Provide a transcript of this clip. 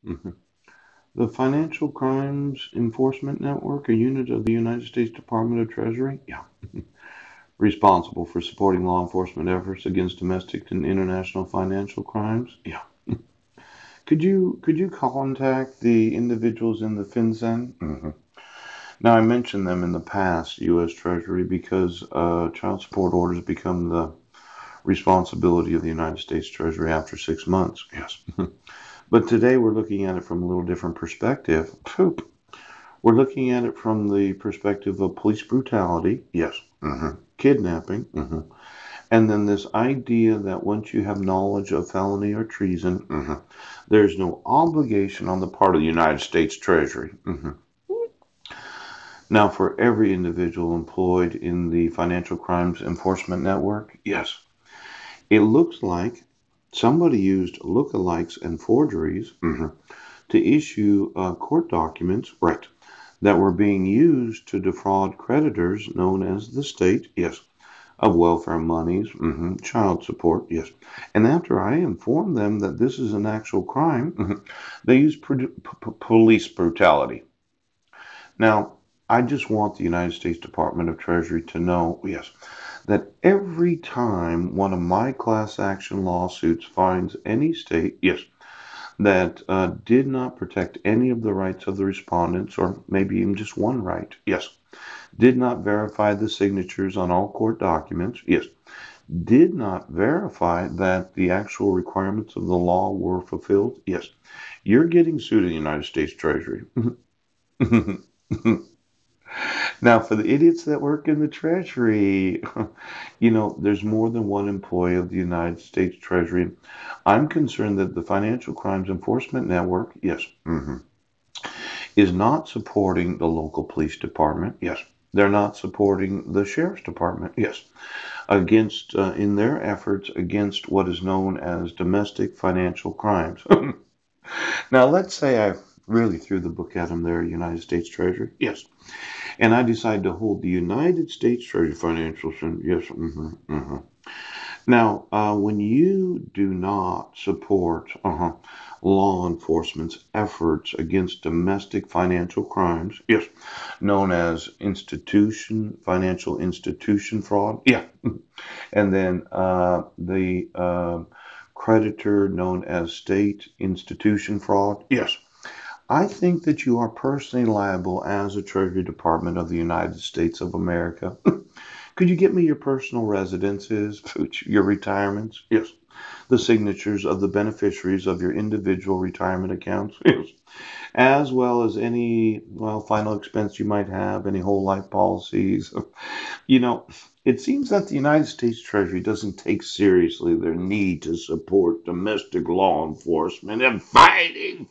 Mhm. The Financial Crimes Enforcement Network, a unit of the United States Department of Treasury, yeah, responsible for supporting law enforcement efforts against domestic and international financial crimes. Yeah. Could you contact the individuals in the FinCEN? Now, I mentioned them in the past, U.S. Treasury, because child support orders become the responsibility of the United States Treasury after 6 months. Yes. But today we're looking at it from a little different perspective. Poop. We're looking at it from the perspective of police brutality. Yes. Kidnapping. And then this idea that once you have knowledge of felony or treason, there's no obligation on the part of the United States Treasury. Now, for every individual employed in the Financial Crimes Enforcement Network, yes, it looks like somebody used lookalikes and forgeries to issue court documents, right, that were being used to defraud creditors known as the state, yes, of welfare monies, child support, yes. And after I informed them that this is an actual crime, they use police brutality. Now, I just want the United States Department of Treasury to know, yes, that every time one of my class action lawsuits finds any state, yes, that did not protect any of the rights of the respondents, or maybe even just one right, yes, did not verify the signatures on all court documents, yes, did not verify that the actual requirements of the law were fulfilled, yes, you're getting sued in the United States Treasury. Now, for the idiots that work in the Treasury, there's more than one employee of the United States Treasury. I'm concerned that the Financial Crimes Enforcement Network, yes, is not supporting the local police department. Yes. They're not supporting the sheriff's department. Yes. Against, in their efforts against what is known as domestic financial crimes. Now, let's say I really threw the book at them there, United States Treasury. Yes. And I decide to hold the United States Treasury Financial Center. Yes. Now, when you do not support law enforcement's efforts against domestic financial crimes, yes, known as financial institution fraud, yeah, and then the creditor known as state institution fraud, yes, I think that you are personally liable as a Treasury Department of the United States of America. Could you get me your personal residences, your retirements? Yes. The signatures of the beneficiaries of your individual retirement accounts? Yes. As well as any, well, final expense you might have, any whole life policies. You know, it seems that the United States Treasury doesn't take seriously their need to support domestic law enforcement and fighting.